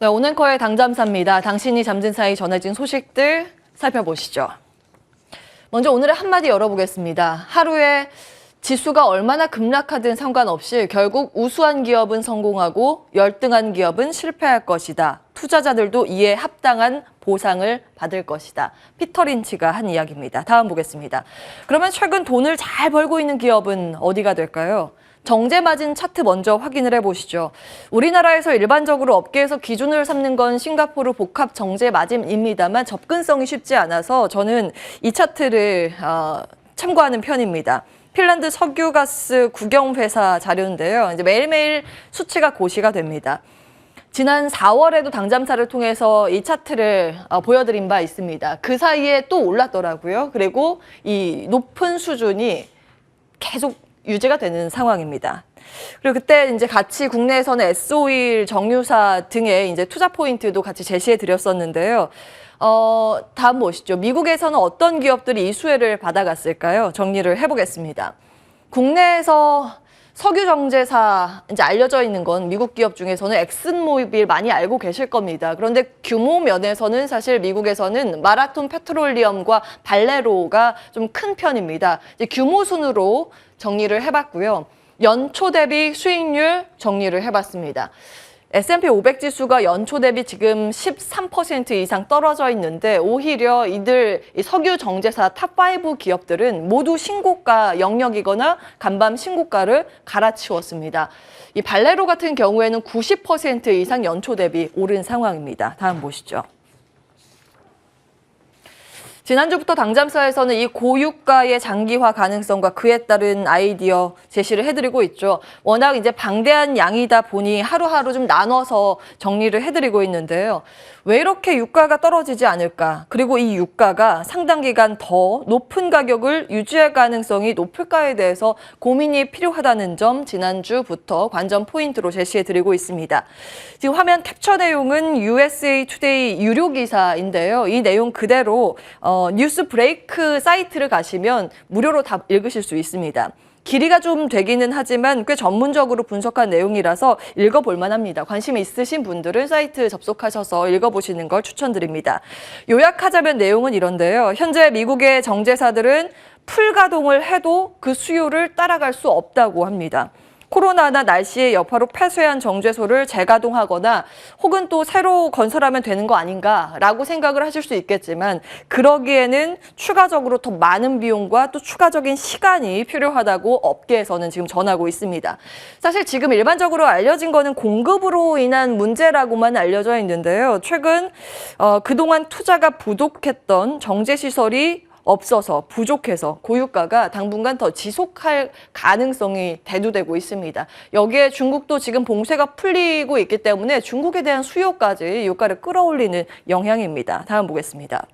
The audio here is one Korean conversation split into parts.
네, 오늘커의 당잠사입니다. 당신이 잠든 사이 전해진 소식들 살펴보시죠. 먼저 오늘의 한마디 열어보겠습니다. 하루에 지수가 얼마나 급락하든 상관없이 결국 우수한 기업은 성공하고 열등한 기업은 실패할 것이다. 투자자들도 이에 합당한 보상을 받을 것이다. 피터 린치가 한 이야기입니다. 다음 보겠습니다. 그러면 최근 돈을 잘 벌고 있는 기업은 어디가 될까요? 정제마진 차트 먼저 확인을 해보시죠. 우리나라에서 일반적으로 업계에서 기준을 삼는 건 싱가포르 복합 정제마진입니다만 접근성이 쉽지 않아서 저는 이 차트를 참고하는 편입니다. 핀란드 석유가스 국영회사 자료인데요. 이제 매일매일 수치가 고시가 됩니다. 지난 4월에도 당잠사를 통해서 이 차트를 보여드린 바 있습니다. 그 사이에 또 올랐더라고요. 그리고 이 높은 수준이 계속 유지가 되는 상황입니다. 그리고 그때 이제 같이 국내에서는 S-오일, 정유사 등의 이제 투자 포인트도 같이 제시해 드렸었는데요. 다음 보시죠. 미국에서는 어떤 기업들이 이 수혜를 받아갔을까요? 정리를 해보겠습니다. 국내에서 석유 정제사 이제 알려져 있는 건 미국 기업 중에서는 엑슨모빌 많이 알고 계실 겁니다. 그런데 규모 면에서는 사실 미국에서는 마라톤 페트롤리엄과 발레로가 좀 큰 편입니다. 이제 규모 순으로 정리를 해봤고요. 연초 대비 수익률 정리를 해봤습니다. S&P 500 지수가 연초 대비 지금 13% 이상 떨어져 있는데 오히려 이들 석유 정제사 탑5 기업들은 모두 신고가 영역이거나 간밤 신고가를 갈아치웠습니다. 이 발레로 같은 경우에는 90% 이상 연초 대비 오른 상황입니다. 다음 보시죠. 지난주부터 당잠사에서는 이 고유가의 장기화 가능성과 그에 따른 아이디어 제시를 해드리고 있죠. 워낙 이제 방대한 양이다 보니 하루하루 좀 나눠서 정리를 해드리고 있는데요. 왜 이렇게 유가가 떨어지지 않을까? 그리고 이 유가가 상당 기간 더 높은 가격을 유지할 가능성이 높을까에 대해서 고민이 필요하다는 점 지난주부터 관전 포인트로 제시해드리고 있습니다. 지금 화면 캡처 내용은 USA 투데이 유료 기사인데요. 이 내용 그대로 뉴스 브레이크 사이트를 가시면 무료로 다 읽으실 수 있습니다. 길이가 좀 되기는 하지만 꽤 전문적으로 분석한 내용이라서 읽어볼 만합니다. 관심 있으신 분들은 사이트 접속하셔서 읽어보시는 걸 추천드립니다. 요약하자면 내용은 이런데요. 현재 미국의 정제사들은 풀가동을 해도 그 수요를 따라갈 수 없다고 합니다. 코로나나 날씨의 여파로 폐쇄한 정제소를 재가동하거나 혹은 또 새로 건설하면 되는 거 아닌가라고 생각을 하실 수 있겠지만 그러기에는 추가적으로 더 많은 비용과 또 추가적인 시간이 필요하다고 업계에서는 지금 전하고 있습니다. 사실 지금 일반적으로 알려진 거는 공급으로 인한 문제라고만 알려져 있는데요. 최근 그동안 투자가 부족했던 정제시설이 없어서 부족해서 고유가가 당분간 더 지속할 가능성이 대두되고 있습니다. 여기에 중국도 지금 봉쇄가 풀리고 있기 때문에 중국에 대한 수요까지 유가를 끌어올리는 영향입니다. 다음 보겠습니다.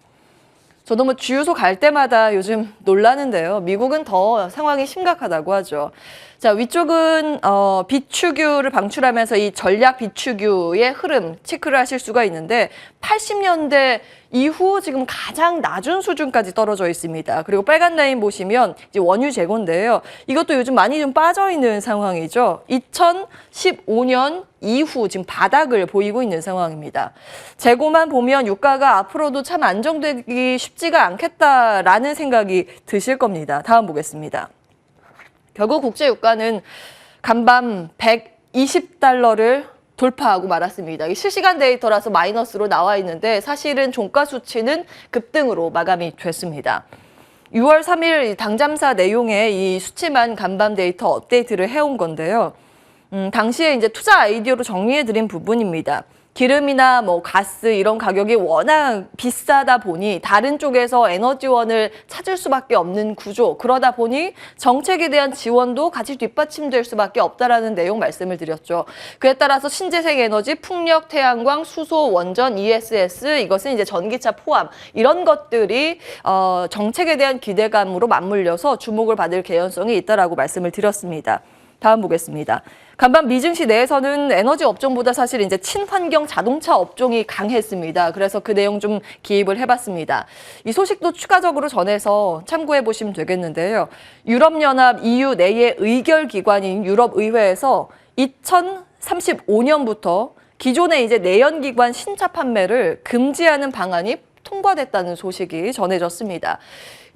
저도 뭐 주유소 갈 때마다 요즘 놀라는데요. 미국은 더 상황이 심각하다고 하죠. 자, 위쪽은 비축유를 방출하면서 이 전략 비축유의 흐름 체크를 하실 수가 있는데 80년대 이후 지금 가장 낮은 수준까지 떨어져 있습니다. 그리고 빨간 라인 보시면 이제 원유 재고인데요. 이것도 요즘 많이 좀 빠져 있는 상황이죠. 2015년 이후 지금 바닥을 보이고 있는 상황입니다. 재고만 보면 유가가 앞으로도 참 안정되기 쉽지가 않겠다라는 생각이 드실 겁니다. 다음 보겠습니다. 결국 국제 유가는 간밤 120달러를 돌파하고 말았습니다. 실시간 데이터라서 마이너스로 나와 있는데 사실은 종가 수치는 급등으로 마감이 됐습니다. 6월 3일 당잠사 내용에 이 수치만 간밤 데이터 업데이트를 해온 건데요. 당시에 이제 투자 아이디어로 정리해드린 부분입니다. 기름이나 뭐 가스 이런 가격이 워낙 비싸다 보니 다른 쪽에서 에너지원을 찾을 수밖에 없는 구조, 그러다 보니 정책에 대한 지원도 같이 뒷받침될 수밖에 없다라는 내용 말씀을 드렸죠. 그에 따라서 신재생 에너지, 풍력, 태양광, 수소, 원전, ESS 이것은 이제 전기차 포함 이런 것들이 정책에 대한 기대감으로 맞물려서 주목을 받을 개연성이 있다라고 말씀을 드렸습니다. 다음 보겠습니다. 간밤 미증시 내에서는 에너지 업종보다 사실 이제 친환경 자동차 업종이 강했습니다. 그래서 그 내용 좀 기입을 해봤습니다. 이 소식도 추가적으로 전해서 참고해 보시면 되겠는데요. 유럽연합 EU 내의 의결기관인 유럽의회에서 2035년부터 기존의 이제 내연기관 신차 판매를 금지하는 방안이 통과됐다는 소식이 전해졌습니다.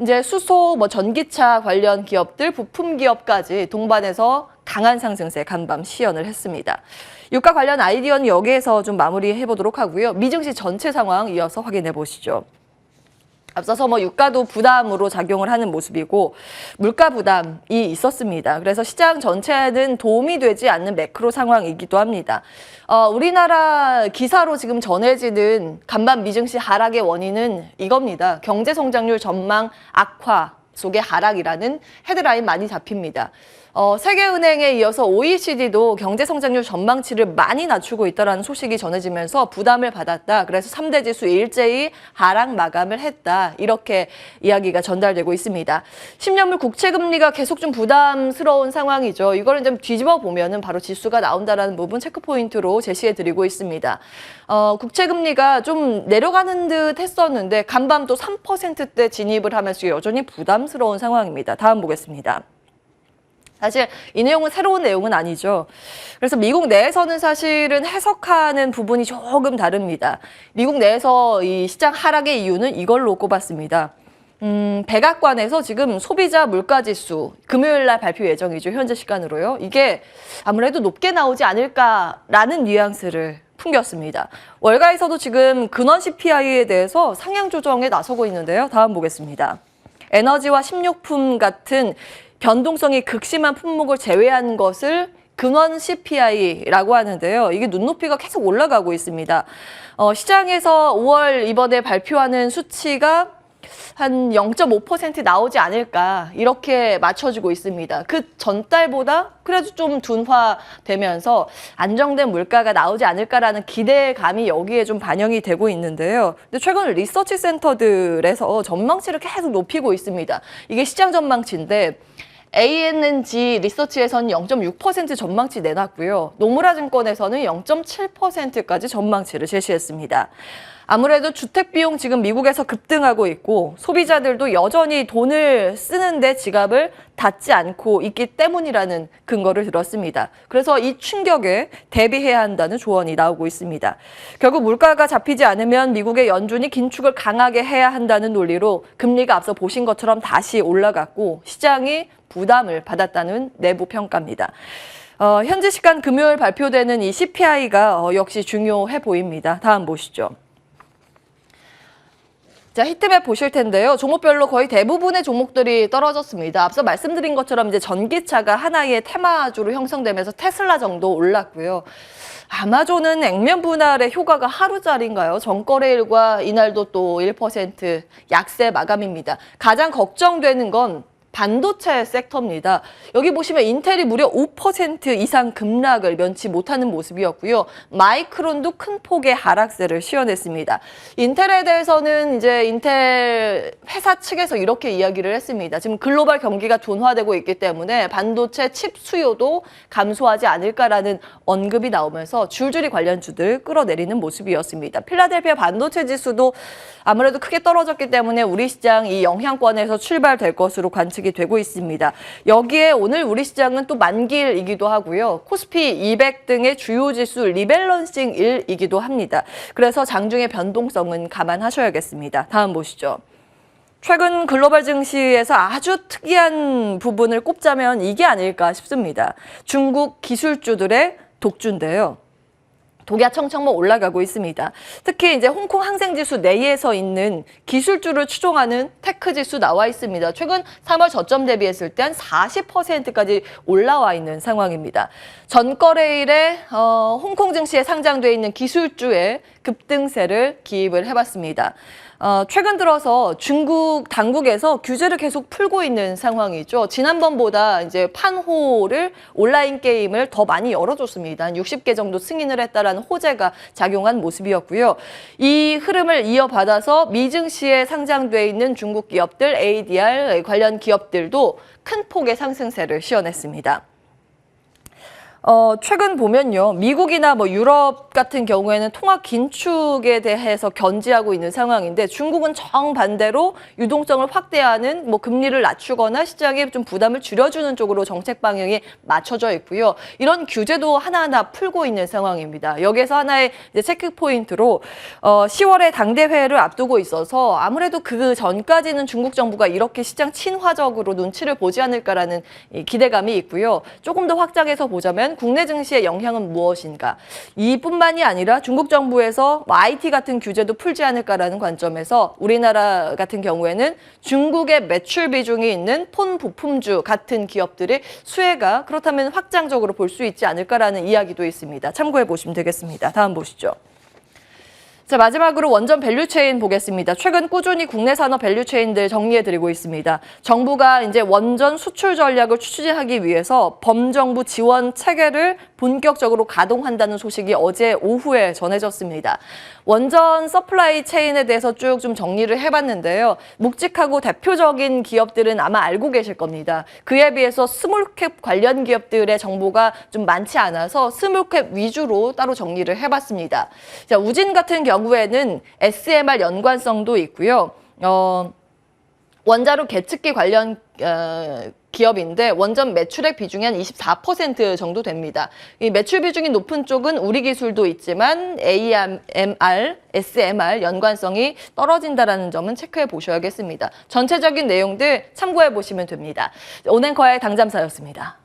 이제 수소, 전기차 관련 기업들, 부품 기업까지 동반해서 강한 상승세 간밤 시연을 했습니다. 유가 관련 아이디어는 여기에서 좀 마무리해 보도록 하고요. 미증시 전체 상황 이어서 확인해 보시죠. 앞서서 유가도 부담으로 작용을 하는 모습이고 물가 부담이 있었습니다. 그래서 시장 전체에는 도움이 되지 않는 매크로 상황이기도 합니다. 우리나라 기사로 지금 전해지는 간밤 미증시 하락의 원인은 이겁니다. 경제 성장률 전망 악화 속의 하락이라는 헤드라인 많이 잡힙니다. 세계은행에 이어서 OECD도 경제 성장률 전망치를 많이 낮추고 있다는 소식이 전해지면서 부담을 받았다. 그래서 3대 지수 일제히 하락 마감을 했다. 이렇게 이야기가 전달되고 있습니다. 10년물 국채 금리가 계속 좀 부담스러운 상황이죠. 이거를 좀 뒤집어 보면은 바로 지수가 나온다라는 부분 체크 포인트로 제시해 드리고 있습니다. 국채 금리가 좀 내려가는 듯 했었는데 간밤 또 3%대 진입을 하면서 여전히 부담스러운 상황입니다. 다음 보겠습니다. 사실 이 내용은 새로운 내용은 아니죠. 그래서 미국 내에서는 사실은 해석하는 부분이 조금 다릅니다. 미국 내에서 이 시장 하락의 이유는 이걸로 꼽았습니다. 백악관에서 지금 소비자 물가지수 금요일 날 발표 예정이죠. 현재 시간으로요. 이게 아무래도 높게 나오지 않을까라는 뉘앙스를 풍겼습니다. 월가에서도 지금 근원 CPI에 대해서 상향 조정에 나서고 있는데요. 다음 보겠습니다. 에너지와 식료품 같은 변동성이 극심한 품목을 제외한 것을 근원 CPI라고 하는데요. 이게 눈높이가 계속 올라가고 있습니다. 시장에서 5월 이번에 발표하는 수치가 한 0.5% 나오지 않을까 이렇게 맞춰지고 있습니다. 그 전달보다 그래도 좀 둔화되면서 안정된 물가가 나오지 않을까라는 기대감이 여기에 좀 반영이 되고 있는데요. 근데 최근 리서치 센터들에서 전망치를 계속 높이고 있습니다. 이게 시장 전망치인데 ANNG 리서치에서는 0.6% 전망치 내놨고요. 노무라 증권에서는 0.7%까지 전망치를 제시했습니다. 아무래도 주택비용 지금 미국에서 급등하고 있고 소비자들도 여전히 돈을 쓰는데 지갑을 닫지 않고 있기 때문이라는 근거를 들었습니다. 그래서 이 충격에 대비해야 한다는 조언이 나오고 있습니다. 결국 물가가 잡히지 않으면 미국의 연준이 긴축을 강하게 해야 한다는 논리로 금리가 앞서 보신 것처럼 다시 올라갔고 시장이 부담을 받았다는 내부 평가입니다. 현지 시간 금요일 발표되는 이 CPI가 역시 중요해 보입니다. 다음 보시죠. 자, 히트맵 보실 텐데요. 종목별로 거의 대부분의 종목들이 떨어졌습니다. 앞서 말씀드린 것처럼 이제 전기차가 하나의 테마주로 형성되면서 테슬라 정도 올랐고요. 아마존은 액면 분할의 효과가 하루짜리인가요? 전거래일과 이날도 또 1% 약세 마감입니다. 가장 걱정되는 건 반도체 섹터입니다. 여기 보시면 인텔이 무려 5% 이상 급락을 면치 못하는 모습이었고요. 마이크론도 큰 폭의 하락세를 시현했습니다. 인텔에 대해서는 이제 인텔 회사 측에서 이렇게 이야기를 했습니다. 지금 글로벌 경기가 둔화되고 있기 때문에 반도체 칩 수요도 감소하지 않을까라는 언급이 나오면서 줄줄이 관련주들 끌어내리는 모습이었습니다. 필라델피아 반도체 지수도 아무래도 크게 떨어졌기 때문에 우리 시장 이 영향권에서 출발될 것으로 관측이 되고 있습니다. 여기에 오늘 우리 시장은 또 만기일이기도 하고요. 코스피 200 등의 주요 지수 리밸런싱일이기도 합니다. 그래서 장중의 변동성은 감안하셔야겠습니다. 다음 보시죠. 최근 글로벌 증시에서 아주 특이한 부분을 꼽자면 이게 아닐까 싶습니다. 중국 기술주들의 독주인데요. 독야청청모 올라가고 있습니다. 특히 이제 홍콩 항생지수 내에서 있는 기술주를 추종하는 테크지수 나와 있습니다. 최근 3월 저점 대비했을 때 한 40%까지 올라와 있는 상황입니다. 전거래일에 홍콩 증시에 상장돼 있는 기술주의 급등세를 기입을 해봤습니다. 최근 들어서 중국 당국에서 규제를 계속 풀고 있는 상황이죠. 지난번보다 이제 판호를 온라인 게임을 더 많이 열어줬습니다. 한 60개 정도 승인을 했다라는 호재가 작용한 모습이었고요. 이 흐름을 이어받아서 미증시에 상장돼 있는 중국 기업들, ADR 관련 기업들도 큰 폭의 상승세를 시현했습니다. 최근 보면요. 미국이나 뭐 유럽 같은 경우에는 통화 긴축에 대해서 견지하고 있는 상황인데 중국은 정반대로 유동성을 확대하는 뭐 금리를 낮추거나 시장에 좀 부담을 줄여주는 쪽으로 정책 방향이 맞춰져 있고요. 이런 규제도 하나하나 풀고 있는 상황입니다. 여기에서 하나의 이제 체크 포인트로 10월에 당대회를 앞두고 있어서 아무래도 그 전까지는 중국 정부가 이렇게 시장 친화적으로 눈치를 보지 않을까라는 기대감이 있고요. 조금 더 확장해서 보자면 국내 증시의 영향은 무엇인가? 이뿐만이 아니라 중국 정부에서 IT 같은 규제도 풀지 않을까라는 관점에서 우리나라 같은 경우에는 중국의 매출 비중이 있는 폰 부품주 같은 기업들의 수혜가 그렇다면 확장적으로 볼 수 있지 않을까라는 이야기도 있습니다. 참고해 보시면 되겠습니다. 다음 보시죠. 자, 마지막으로 원전 밸류체인 보겠습니다. 최근 꾸준히 국내 산업 밸류체인들 정리해드리고 있습니다. 정부가 이제 원전 수출 전략을 추진하기 위해서 범정부 지원 체계를 본격적으로 가동한다는 소식이 어제 오후에 전해졌습니다. 원전 서플라이 체인에 대해서 쭉 좀 정리를 해봤는데요. 묵직하고 대표적인 기업들은 아마 알고 계실 겁니다. 그에 비해서 스몰캡 관련 기업들의 정보가 좀 많지 않아서 스몰캡 위주로 따로 정리를 해봤습니다. 자, 우진 같은 경우에는 SMR 연관성도 있고요. 원자로 계측기 관련 기업인데 원전 매출액 비중이 한 24% 정도 됩니다. 이 매출 비중이 높은 쪽은 우리 기술도 있지만 AMR, SMR 연관성이 떨어진다는 점은 체크해 보셔야겠습니다. 전체적인 내용들 참고해 보시면 됩니다. 온앵커의 당잠사였습니다.